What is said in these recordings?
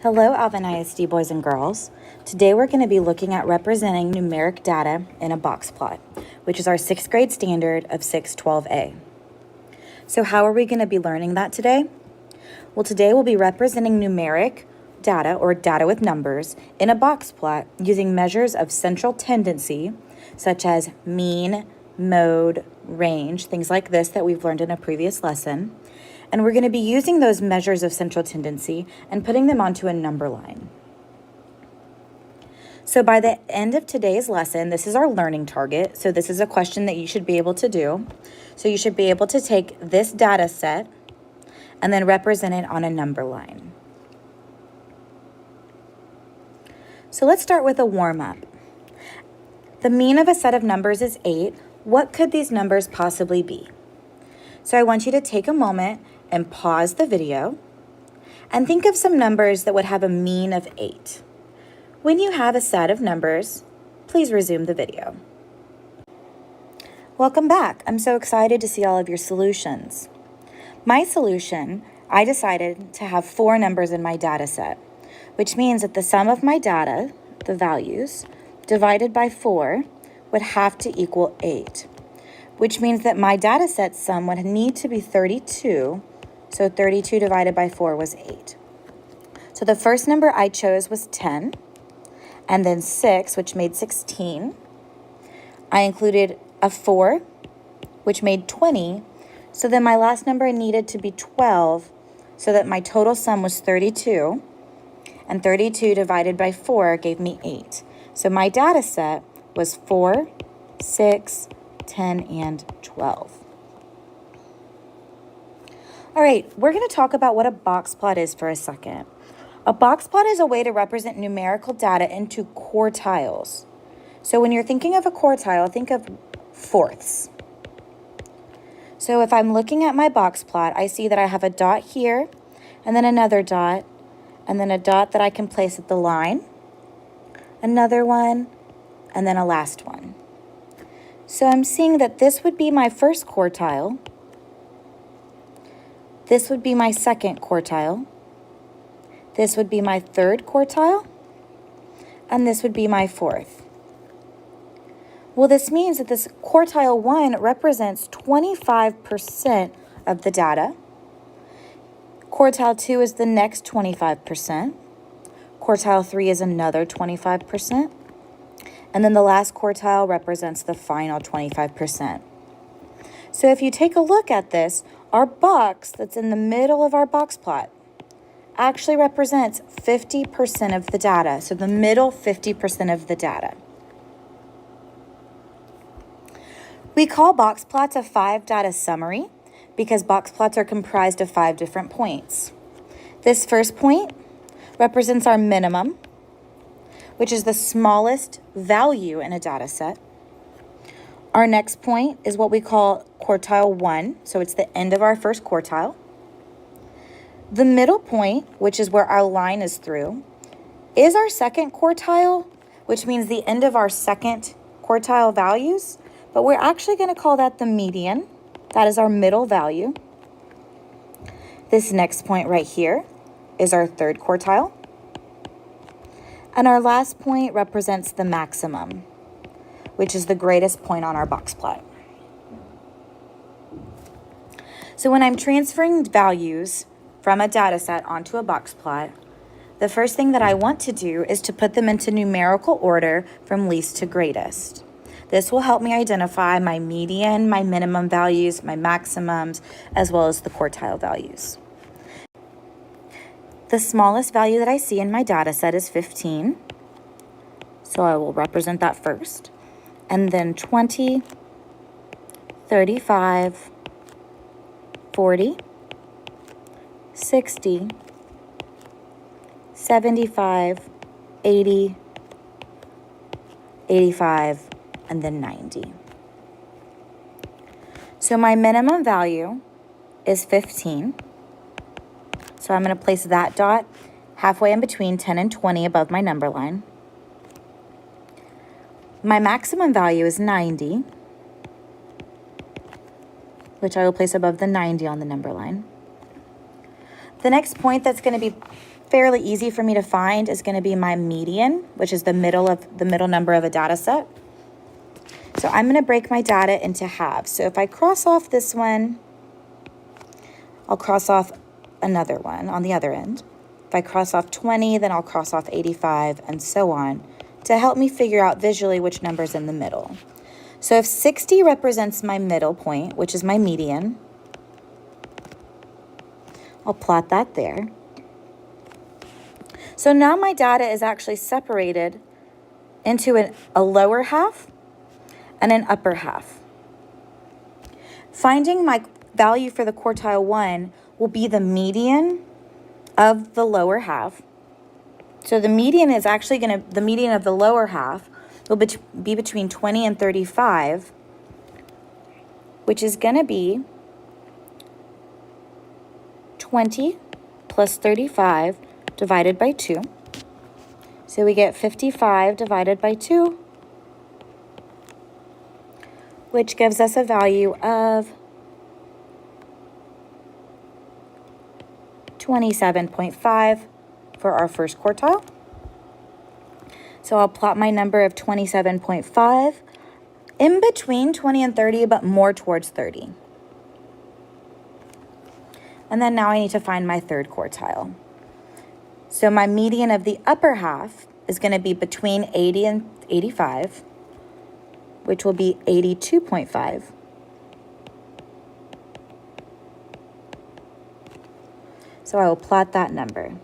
Hello, Alvin ISD boys and girls. Today we're going to be looking at representing numeric data in a box plot, which is our 6th grade standard of 612A. So how are we going to be learning that today? Well, today we'll be representing numeric data, or data with numbers, in a box plot using measures of central tendency, such as mean, mode, range, things like this that we've learned in a previous lesson. And we're going to be using those measures of central tendency and putting them onto a number line. So by the end of today's lesson, this is our learning target. So this is a question that you should be able to do. So you should be able to take this data set and then represent it on a number line. So let's start with a warm-up. The mean of a set of numbers is 8. What could these numbers possibly be? So I want you to take a moment and pause the video and think of some numbers that would have a mean of 8. When you have a set of numbers, please resume the video. Welcome back. I'm so excited to see all of your solutions. My solution, I decided to have 4 numbers in my data set, which means that the sum of my data, the values, divided by 4 would have to equal 8, which means that my data set sum would need to be 32, so 32 divided by 4 was 8. So the first number I chose was 10, and then 6, which made 16. I included a 4, which made 20, so then my last number needed to be 12, so that my total sum was 32, and 32 divided by 4 gave me 8. So my data set was 4, 6, 10, and 12. All right, we're going to talk about what a box plot is for a second. A box plot is a way to represent numerical data into quartiles. So when you're thinking of a quartile, think of fourths. So if I'm looking at my box plot, I see that I have a dot here, and then another dot, and then a dot that I can place at the line, another one, and then a last one. So I'm seeing that this would be my first quartile, this would be my second quartile, this would be my third quartile, and this would be my fourth. Well, this means that this quartile 1 represents 25% of the data. Quartile 2 is the next 25%. Quartile 3 is another 25%. And then the last quartile represents the final 25%. So if you take a look at this, our box that's in the middle of our box plot actually represents 50% of the data. So the middle 50% of the data. We call box plots a 5 data summary because box plots are comprised of 5 different points. This first point represents our minimum, which is the smallest value in a data set. Our next point is what we call quartile 1, so it's the end of our first quartile. The middle point, which is where our line is through, is our second quartile, which means the end of our second quartile values, but we're actually going to call that the median. That is our middle value. This next point right here is our third quartile. And our last point represents the maximum, which is the greatest point on our box plot. So when I'm transferring values from a data set onto a box plot, the first thing that I want to do is to put them into numerical order from least to greatest. This will help me identify my median, my minimum values, my maximums, as well as the quartile values. The smallest value that I see in my data set is 15. So I will represent that first. And then 20, 35, 40, 60, 75, 80, 85, and then 90. So my minimum value is 15. So I'm going to place that dot halfway in between 10 and 20 above my number line. My maximum value is 90, which I will place above the 90 on the number line. The next point that's going to be fairly easy for me to find is going to be my median, which is the middle number of a data set. So I'm going to break my data into halves. So if I cross off this one, I'll cross off another one on the other end. If I cross off 20, then I'll cross off 85, and so on, to help me figure out visually which number's in the middle. So if 60 represents my middle point, which is my median, I'll plot that there. So now my data is actually separated into a lower half and an upper half. Finding my value for the quartile 1 will be the median of the lower half. So the median is actually the median of the lower half will be between 20 and 35, which is going to be 20 plus 35 divided by 2. So we get 55 divided by 2, which gives us a value of 27.5 for our first quartile. So I'll plot my number of 27.5 in between 20 and 30, but more towards 30. And then now I need to find my third quartile. So my median of the upper half is going to be between 80 and 85, which will be 82.5. So I will plot that number.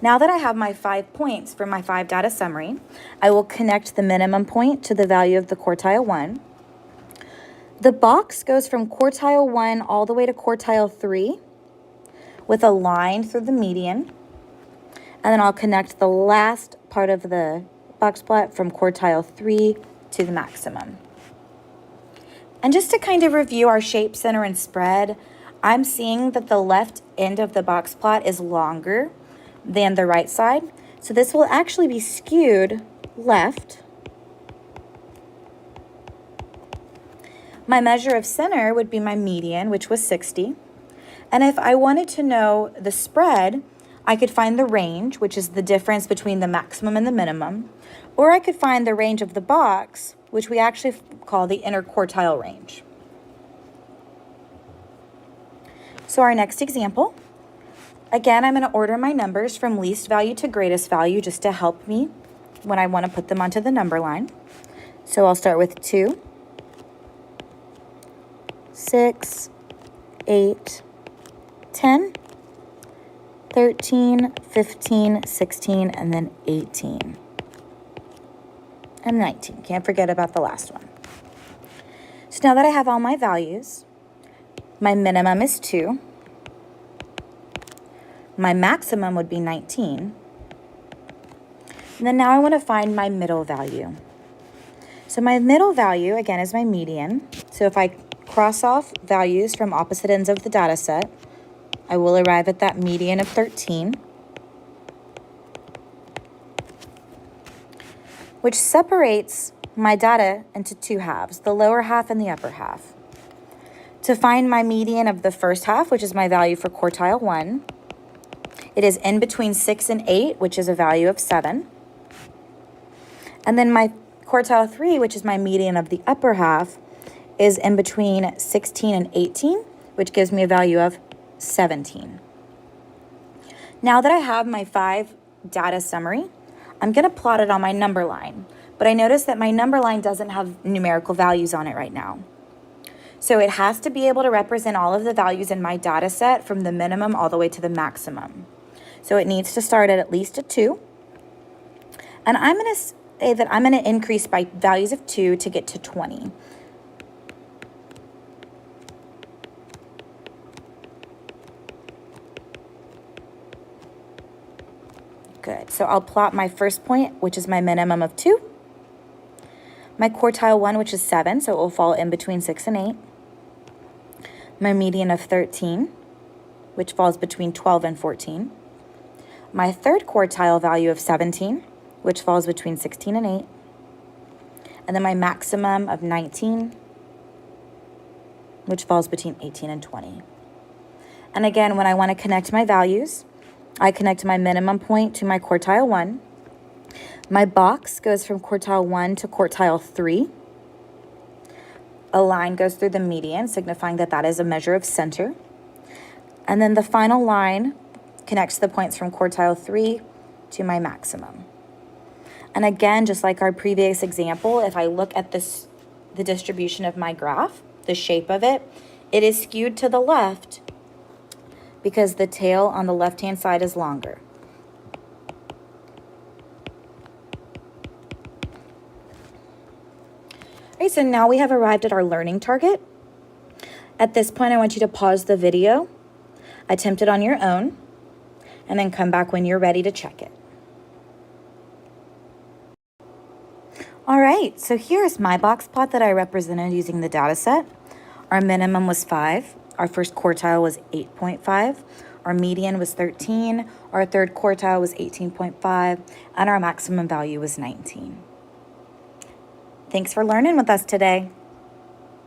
Now that I have my 5 points for my 5 data summary, I will connect the minimum point to the value of the quartile 1. The box goes from quartile 1 all the way to quartile 3 with a line through the median. And then I'll connect the last part of the box plot from quartile 3 to the maximum. And just to kind of review our shape, center, and spread, I'm seeing that the left end of the box plot is longer than the right side. So this will actually be skewed left. My measure of center would be my median, which was 60. And if I wanted to know the spread, I could find the range, which is the difference between the maximum and the minimum, or I could find the range of the box, which we actually call the interquartile range. So our next example, again, I'm going to order my numbers from least value to greatest value just to help me when I want to put them onto the number line. So I'll start with 2, 6, 8, 10, 13, 15, 16, and then 18. And 19. Can't forget about the last one. So now that I have all my values, my minimum is 2. My maximum would be 19. And then now I want to find my middle value. So my middle value, again, is my median. So if I cross off values from opposite ends of the data set, I will arrive at that median of 13, which separates my data into 2 halves, the lower half and the upper half. To find my median of the first half, which is my value for quartile 1, it is in between 6 and 8, which is a value of 7. And then my quartile 3, which is my median of the upper half, is in between 16 and 18, which gives me a value of 17. Now that I have my 5 data summary, I'm going to plot it on my number line. But I notice that my number line doesn't have numerical values on it right now. So it has to be able to represent all of the values in my data set from the minimum all the way to the maximum. So it needs to start at least a 2. And I'm going to say that I'm going to increase by values of 2 to get to 20. Good. So I'll plot my first point, which is my minimum of 2. My quartile 1, which is 7, so it will fall in between 6 and 8. My median of 13, which falls between 12 and 14. My third quartile value of 17, which falls between 16 and 8. And then my maximum of 19, which falls between 18 and 20. And again, when I want to connect my values, I connect my minimum point to my quartile 1. My box goes from quartile 1 to quartile 3. A line goes through the median, signifying that that is a measure of center. And then the final line connects the points from quartile 3 to my maximum. And again, just like our previous example, if I look at this, the distribution of my graph, the shape of it, it is skewed to the left because the tail on the left-hand side is longer. All right, so now we have arrived at our learning target. At this point, I want you to pause the video, attempt it on your own, and then come back when you're ready to check it. All right, so here's my box plot that I represented using the data set. Our minimum was 5. Our first quartile was 8.5. Our median was 13. Our third quartile was 18.5. And our maximum value was 19. Thanks for learning with us today.